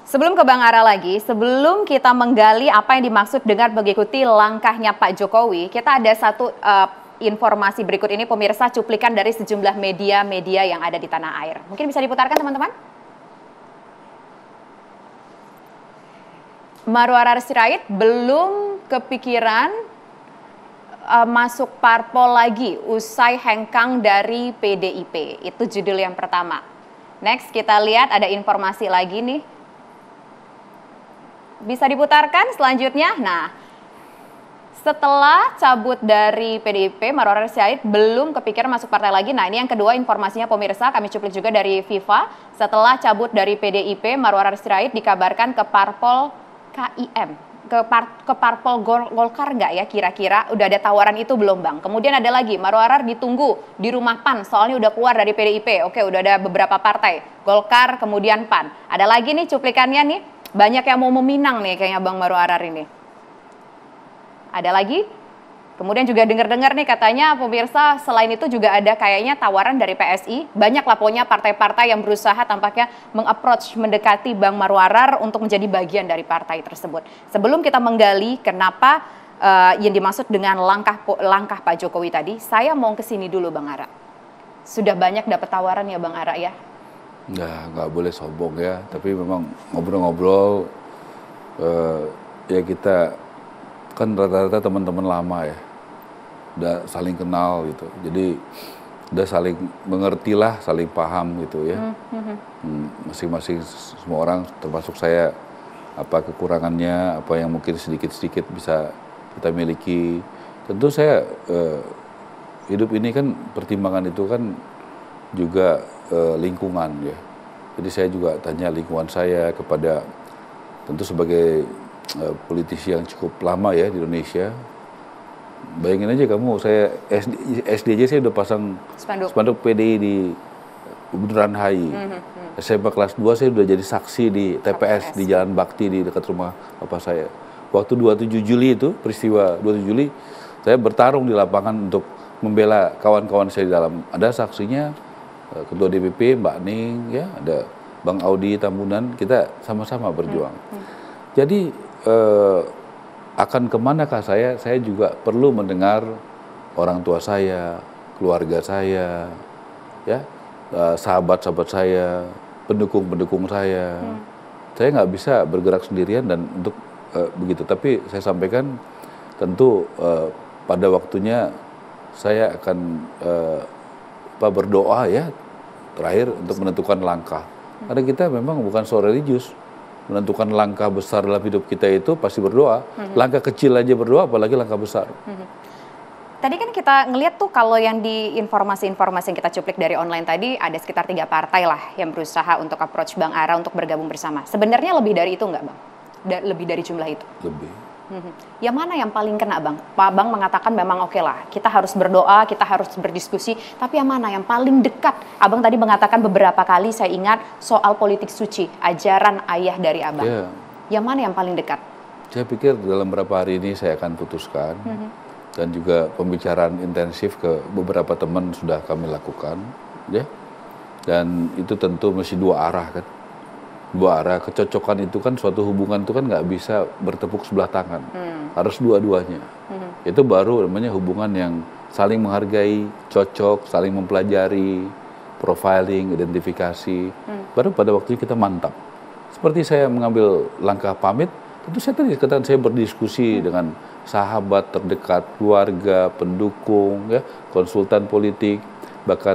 Sebelum ke Bang Ara lagi, sebelum kita menggali apa yang dimaksud dengan mengikuti langkahnya Pak Jokowi, kita ada satu informasi berikut ini pemirsa, cuplikan dari sejumlah media-media yang ada di tanah air. Mungkin bisa diputarkan teman-teman? Marwara Sirait belum kepikiran masuk parpol lagi usai hengkang dari PDIP. Itu judul yang pertama. Next kita lihat ada informasi lagi nih. Bisa diputarkan selanjutnya. Nah, setelah cabut dari PDIP, Marwara Sirait belum kepikiran masuk partai lagi. Nah, ini yang kedua informasinya pemirsa, kami cuplik juga dari FIFA. Setelah cabut dari PDIP, Marwara Sirait dikabarkan ke parpol KIM. Ke parpol Golkar nggak ya kira-kira? Udah ada tawaran itu belum Bang? Kemudian ada lagi, Marwara ditunggu di rumah PAN, soalnya udah keluar dari PDIP. Oke, udah ada beberapa partai, Golkar, kemudian PAN. Ada lagi nih cuplikannya nih. Banyak yang mau meminang nih kayaknya Bang Marwara ini. Ada lagi? Kemudian juga dengar-dengar nih katanya pemirsa selain itu juga ada kayaknya tawaran dari PSI. Banyak lah pokoknya partai-partai yang berusaha tampaknya meng-approach, mendekati Bang Marwara untuk menjadi bagian dari partai tersebut. Sebelum kita menggali kenapa yang dimaksud dengan langkah Pak Jokowi tadi, saya mau ke sini dulu Bang Ara. Sudah banyak dapat tawaran ya Bang Ara ya? Nggak boleh sombong ya, tapi memang ngobrol-ngobrol ya kita kan rata-rata teman-teman lama ya, udah saling kenal gitu, jadi udah saling mengertilah, saling paham gitu ya. Masing-masing semua orang termasuk saya apa kekurangannya, apa yang mungkin sedikit-sedikit bisa kita miliki. Tentu saya hidup ini kan pertimbangan itu kan juga lingkungan ya. Jadi saya juga tanya lingkungan saya kepada tentu sebagai politisi yang cukup lama ya di Indonesia. Bayangin aja kamu, saya SD aja saya udah pasang spanduk PDI di Bundaran HI. SMA kelas 2 saya udah jadi saksi di TPS di Jalan Bakti di dekat rumah bapak saya. Waktu 27 Juli itu, peristiwa 27 Juli, saya bertarung di lapangan untuk membela kawan-kawan saya di dalam. Ada saksinya Ketua DPP Mbak Ning, ya ada Bang Audi Tambunan, kita sama-sama berjuang. Jadi akan kemanakah saya? Saya juga perlu mendengar orang tua saya, keluarga saya, ya sahabat-sahabat saya, pendukung-pendukung saya. Saya nggak bisa bergerak sendirian dan untuk begitu. Tapi saya sampaikan tentu pada waktunya saya akan berdoa ya terakhir untuk menentukan langkah. Karena kita memang bukan seorang religius. Menentukan langkah besar dalam hidup kita itu pasti berdoa. Langkah kecil aja berdoa, apalagi langkah besar. Tadi kan kita ngelihat tuh kalau yang di informasi-informasi yang kita cuplik dari online tadi ada sekitar 3 partai lah yang berusaha untuk approach Bang Ara untuk bergabung bersama. Sebenarnya lebih dari itu nggak Bang? Lebih dari jumlah itu? Lebih. Yang mana yang paling kena Bang? Pak Bang mengatakan memang oke lah, kita harus berdoa, kita harus berdiskusi, tapi yang mana yang paling dekat? Abang tadi mengatakan beberapa kali saya ingat soal politik suci, ajaran ayah dari Abang. Yang mana yang paling dekat? Saya pikir dalam beberapa hari ini saya akan putuskan, dan juga pembicaraan intensif ke beberapa teman sudah kami lakukan, ya. Dan itu tentu mesti 2 arah kan. 2 arah, kecocokan itu kan suatu hubungan itu kan nggak bisa bertepuk sebelah tangan, harus dua-duanya. Itu baru namanya hubungan yang saling menghargai, cocok, saling mempelajari, profiling, identifikasi. Baru pada waktunya kita mantap. Seperti saya mengambil langkah pamit, tentu saya tadi katakan saya berdiskusi dengan sahabat terdekat, keluarga, pendukung, ya, konsultan politik, bahkan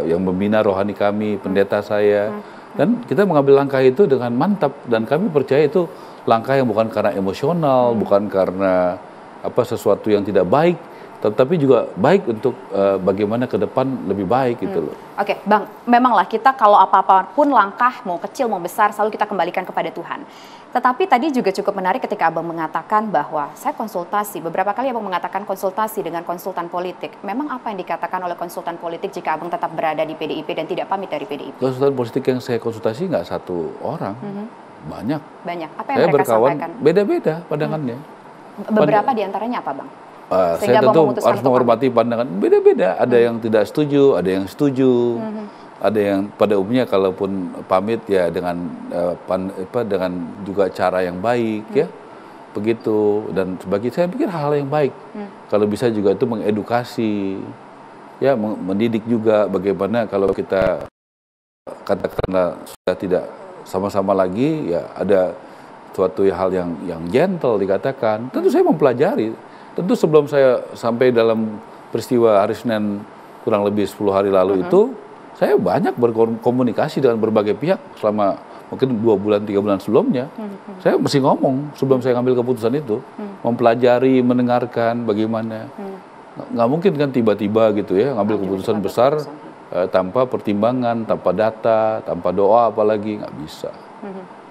yang membina rohani kami, pendeta saya. Dan kita mengambil langkah itu dengan mantap, dan kami percaya itu langkah yang bukan karena emosional, bukan karena sesuatu yang tidak baik, tetapi juga baik untuk bagaimana ke depan lebih baik gitu loh. Oke, Bang, memanglah kita kalau apapun langkah mau kecil mau besar selalu kita kembalikan kepada Tuhan. Tetapi tadi juga cukup menarik ketika Abang mengatakan bahwa saya konsultasi, beberapa kali Abang mengatakan konsultasi dengan konsultan politik. Memang apa yang dikatakan oleh konsultan politik jika Abang tetap berada di PDIP dan tidak pamit dari PDIP? Konsultan politik yang saya konsultasi nggak satu orang, banyak. Apa yang saya mereka berkawan, sampaikan? Beda-beda pandangannya. Beberapa diantaranya apa Bang? Saya tentu harus menghormati pandangan beda-beda. Ada yang tidak setuju, ada yang setuju. ada yang pada umumnya kalaupun pamit ya dengan dengan juga cara yang baik ya, begitu. Dan saya pikir hal yang baik. Kalau bisa juga itu mengedukasi, ya mendidik juga bagaimana kalau kita katakanlah sudah tidak sama-sama lagi, ya ada suatu hal yang gentle dikatakan. Tentu saya mempelajari. Tentu sebelum saya sampai dalam peristiwa hari Senin kurang lebih 10 hari lalu itu, saya banyak berkomunikasi dengan berbagai pihak selama mungkin 2 bulan, 3 bulan sebelumnya. Saya mesti ngomong sebelum saya ngambil keputusan itu, mempelajari, mendengarkan bagaimana. Nggak mungkin kan tiba-tiba gitu ya, ngambil keputusan besar tanpa pertimbangan, tanpa data, tanpa doa apalagi, nggak bisa.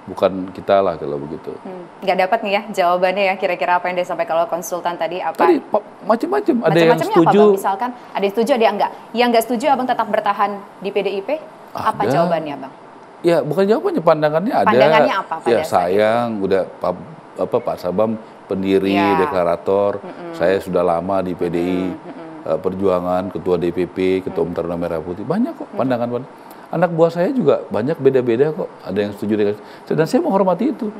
Bukan kita lah kalau begitu. Nggak dapat nih ya jawabannya ya, kira-kira apa yang disampaikan oleh konsultan tadi apa? Tadi macam-macam, ada yang setuju. Apa, Bang? Misalkan ada yang setuju, ada yang enggak. Yang nggak setuju Abang tetap bertahan di PDIP? Apa jawabannya, Bang? Ya bukan jawabannya, pandangannya ada. Pandangannya apa? Ya sayang, udah Pak Sabam pendiri, deklarator. Saya sudah lama di PDI Perjuangan, ketua DPP, ketua Umum Taruna Merah Putih. Banyak kok pandangan. Anak buah saya juga banyak beda-beda kok. Ada yang setuju dengan dan saya menghormati itu.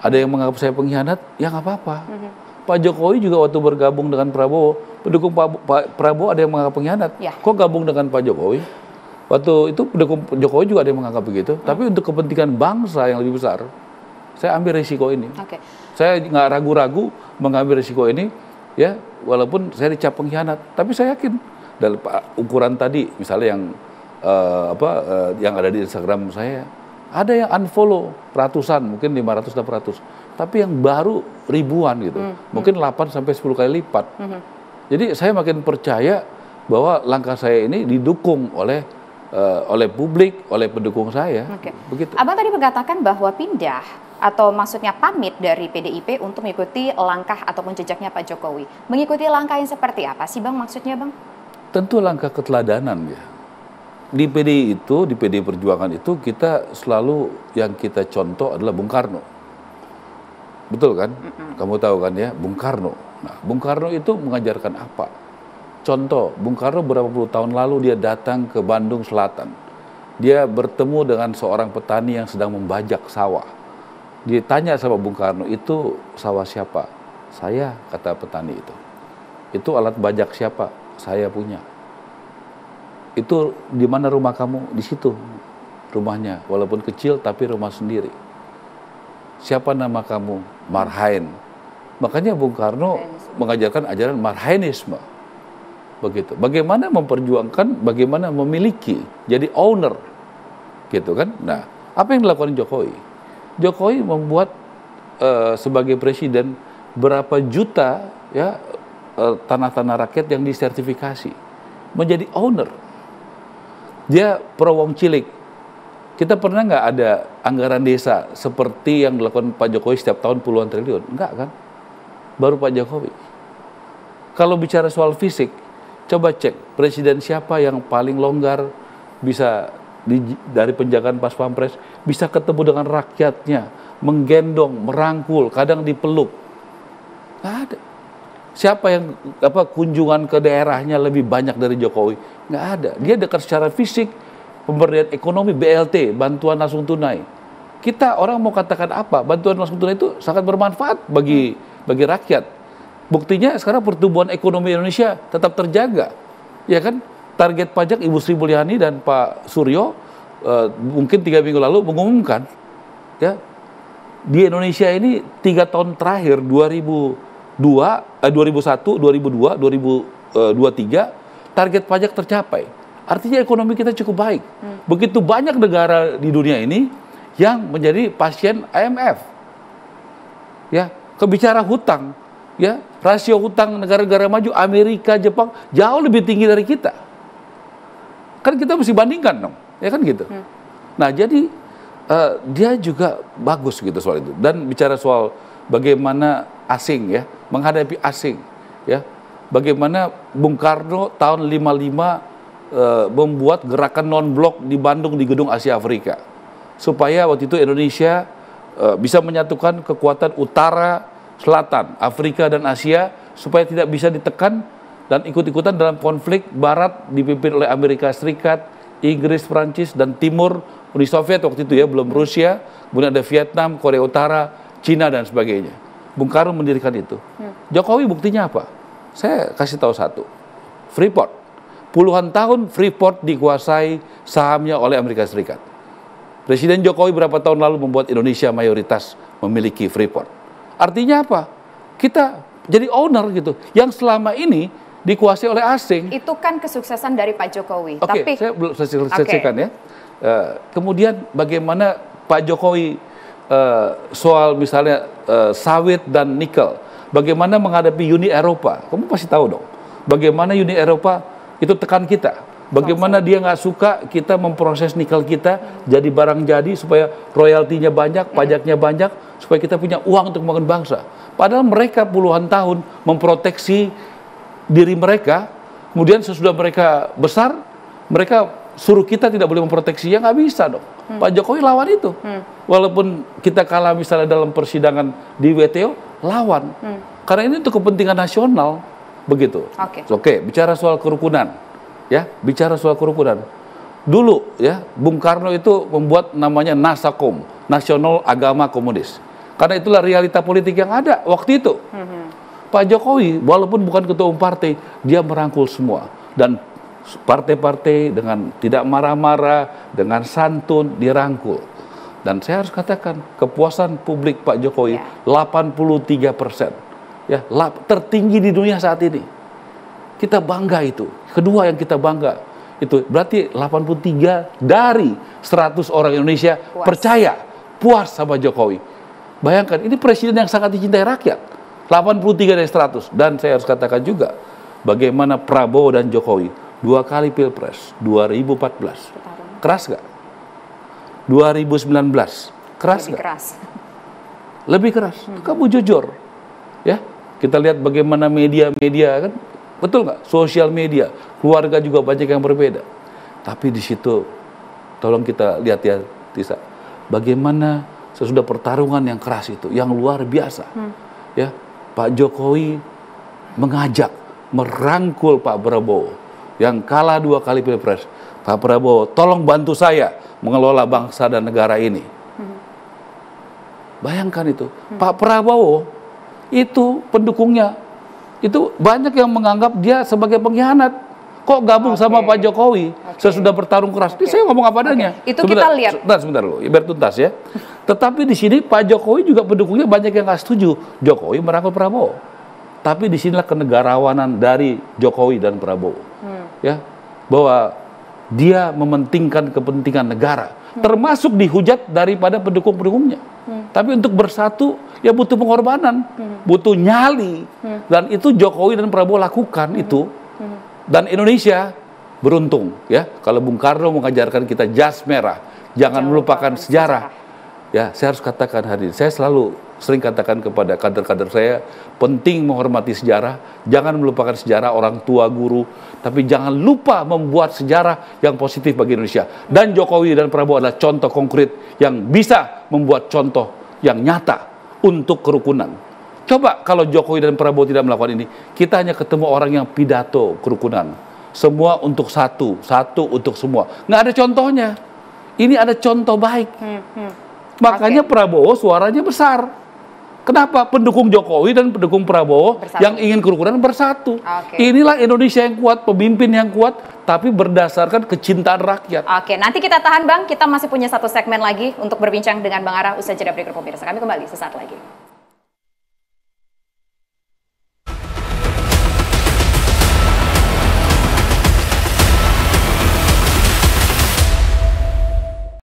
Ada yang menganggap saya pengkhianat, ya nggak apa-apa. Pak Jokowi juga waktu bergabung dengan Prabowo, pendukung Pak Prabowo ada yang menganggap pengkhianat. Kok gabung dengan Pak Jokowi? Waktu itu pendukung Jokowi juga ada yang menganggap begitu. Tapi untuk kepentingan bangsa yang lebih besar, saya ambil risiko ini. Saya nggak ragu-ragu mengambil risiko ini, ya walaupun saya dicap pengkhianat. Tapi saya yakin dalam ukuran tadi, misalnya yang ada di Instagram saya, ada yang unfollow ratusan, mungkin 500, 600, tapi yang baru ribuan gitu, mungkin 8 sampai 10 kali lipat. Jadi saya makin percaya bahwa langkah saya ini didukung oleh publik, oleh pendukung saya. Begitu. Abang tadi mengatakan bahwa pindah atau maksudnya pamit dari PDIP untuk mengikuti langkah ataupun jejaknya Pak Jokowi. Mengikuti langkah yang seperti apa sih Bang maksudnya Bang? Tentu langkah keteladanan ya. Di PDI itu, di PDI Perjuangan itu kita selalu yang kita contoh adalah Bung Karno. Betul kan? Kamu tahu kan ya, Bung Karno. Nah, Bung Karno itu mengajarkan apa? Contoh, Bung Karno berapa puluh tahun lalu dia datang ke Bandung Selatan. Dia bertemu dengan seorang petani yang sedang membajak sawah. Dia tanya sama Bung Karno, itu sawah siapa? Saya, kata petani itu. Itu alat bajak siapa? Saya punya. Itu di mana rumah kamu? Di situ rumahnya, walaupun kecil tapi rumah sendiri. Siapa nama kamu? Marhain. Makanya Bung Karno mengajarkan ajaran Marhainisme. Begitu. Bagaimana memperjuangkan, bagaimana memiliki, jadi owner, gitu kan? Nah, apa yang dilakukan Jokowi? Jokowi membuat sebagai presiden berapa juta ya tanah-tanah rakyat yang disertifikasi menjadi owner. Dia pro wong cilik. Kita pernah nggak ada anggaran desa seperti yang dilakukan Pak Jokowi setiap tahun puluhan triliun? Enggak kan? Baru Pak Jokowi. Kalau bicara soal fisik, coba cek presiden siapa yang paling longgar, bisa dari penjagaan pas pampres, bisa ketemu dengan rakyatnya, menggendong, merangkul, kadang dipeluk. Nggak ada. Siapa yang kunjungan ke daerahnya lebih banyak dari Jokowi? Nggak ada. Dia dekat secara fisik, pemberdayaan ekonomi, BLT, bantuan langsung tunai. Kita orang mau katakan apa? Bantuan langsung tunai itu sangat bermanfaat bagi rakyat. Buktinya sekarang pertumbuhan ekonomi Indonesia tetap terjaga. Ya kan? Target pajak Ibu Sri Mulyani dan Pak Suryo mungkin 3 minggu lalu mengumumkan ya di Indonesia ini 3 tahun terakhir 2001, 2002, 2023 target pajak tercapai. Artinya ekonomi kita cukup baik. Begitu banyak negara di dunia ini yang menjadi pasien IMF. Ya, kebicara hutang, ya, rasio hutang negara-negara maju Amerika, Jepang jauh lebih tinggi dari kita. Kan kita mesti bandingkan dong, ya kan gitu. Nah, jadi dia juga bagus gitu soal itu. Dan bicara soal bagaimana asing ya, menghadapi asing ya. Bagaimana Bung Karno tahun 55 membuat gerakan non-blok di Bandung di Gedung Asia Afrika. Supaya waktu itu Indonesia bisa menyatukan kekuatan utara, selatan, Afrika dan Asia supaya tidak bisa ditekan dan ikut-ikutan dalam konflik barat dipimpin oleh Amerika Serikat, Inggris, Prancis, dan Timur, Uni Soviet waktu itu ya, belum Rusia, kemudian ada Vietnam, Korea Utara, Cina, dan sebagainya. Bung Karno mendirikan itu. Jokowi buktinya apa? Saya kasih tahu satu. Freeport. Puluhan tahun Freeport dikuasai sahamnya oleh Amerika Serikat. Presiden Jokowi berapa tahun lalu membuat Indonesia mayoritas memiliki Freeport. Artinya apa? Kita jadi owner gitu, yang selama ini dikuasai oleh asing. Itu kan kesuksesan dari Pak Jokowi. Oke, Tapi saya belum selesaikan ya. Kemudian bagaimana Pak Jokowi soal misalnya sawit dan nikel, bagaimana menghadapi Uni Eropa? Kamu pasti tahu dong. Bagaimana Uni Eropa itu tekan kita. Bagaimana dia nggak suka kita memproses nikel kita jadi barang jadi supaya royaltinya banyak, pajaknya banyak, supaya kita punya uang untuk membangun bangsa. Padahal mereka puluhan tahun memproteksi diri mereka, kemudian sesudah mereka besar, mereka suruh kita tidak boleh memproteksi, ya nggak bisa dong. Pak Jokowi lawan itu. Walaupun kita kalah misalnya dalam persidangan di WTO, lawan. Karena ini untuk kepentingan nasional. Begitu. Oke, bicara soal kerukunan, ya, bicara soal kerukunan. Dulu, ya, Bung Karno itu membuat namanya Nasakom, Nasional Agama Komunis. Karena itulah realita politik yang ada waktu itu. Pak Jokowi, walaupun bukan ketua umum partai, dia merangkul semua dan partai-partai dengan tidak marah-marah, dengan santun dirangkul. Dan saya harus katakan kepuasan publik Pak Jokowi 83%. Ya, tertinggi di dunia saat ini. Kita bangga itu. Kedua yang kita bangga itu berarti 83 dari 100 orang Indonesia percaya, puas sama Jokowi. Bayangkan, ini presiden yang sangat dicintai rakyat. 83 dari 100. Dan saya harus katakan juga bagaimana Prabowo dan Jokowi 2 kali Pilpres 2014. Keras gak? 2019 keras gak? Lebih keras. Kamu jujur. Ya, kita lihat bagaimana media-media kan, betul nggak? Sosial media, keluarga juga banyak yang berbeda. Tapi di situ, tolong kita lihat ya, Tisa, bagaimana sesudah pertarungan yang keras itu, yang luar biasa, ya, Pak Jokowi mengajak, merangkul Pak Prabowo, yang kalah 2 kali Pilpres. Pak Prabowo, tolong bantu saya mengelola bangsa dan negara ini. Bayangkan itu, Pak Prabowo itu pendukungnya, itu banyak yang menganggap dia sebagai pengkhianat. Kok gabung sama Pak Jokowi sesudah bertarung keras? Ini saya ngomong apa adanya. Itu kita lihat. Sebentar loh, biar tuntas ya. Tetapi di sini Pak Jokowi juga pendukungnya banyak yang nggak setuju. Jokowi merangkul Prabowo. Tapi di sinilah kenegarawanan dari Jokowi dan Prabowo. Ya, bahwa dia mementingkan kepentingan negara, termasuk dihujat daripada pendukung-pendukungnya. Tapi untuk bersatu ya butuh pengorbanan, butuh nyali, dan itu Jokowi dan Prabowo lakukan itu. Dan Indonesia beruntung ya, kalau Bung Karno mengajarkan kita jas merah, jangan melupakan sejarah. Ya, saya harus katakan hari ini, saya selalu sering katakan kepada kader-kader saya, penting menghormati sejarah, jangan melupakan sejarah orang tua guru, tapi jangan lupa membuat sejarah yang positif bagi Indonesia. Dan Jokowi dan Prabowo adalah contoh konkret yang bisa membuat contoh yang nyata untuk kerukunan. Coba kalau Jokowi dan Prabowo tidak melakukan ini, kita hanya ketemu orang yang pidato kerukunan. Semua untuk satu, satu untuk semua. Nggak ada contohnya. Ini ada contoh baik. Makanya Prabowo suaranya besar. Kenapa? Pendukung Jokowi dan pendukung Prabowo yang ingin kerukunan bersatu. Inilah Indonesia yang kuat, pemimpin yang kuat, tapi berdasarkan kecintaan rakyat. Oke, nanti kita tahan Bang, kita masih punya 1 segmen lagi untuk berbincang dengan Bang Ara usai jeda berikut pemirsa. Kami kembali sesaat lagi.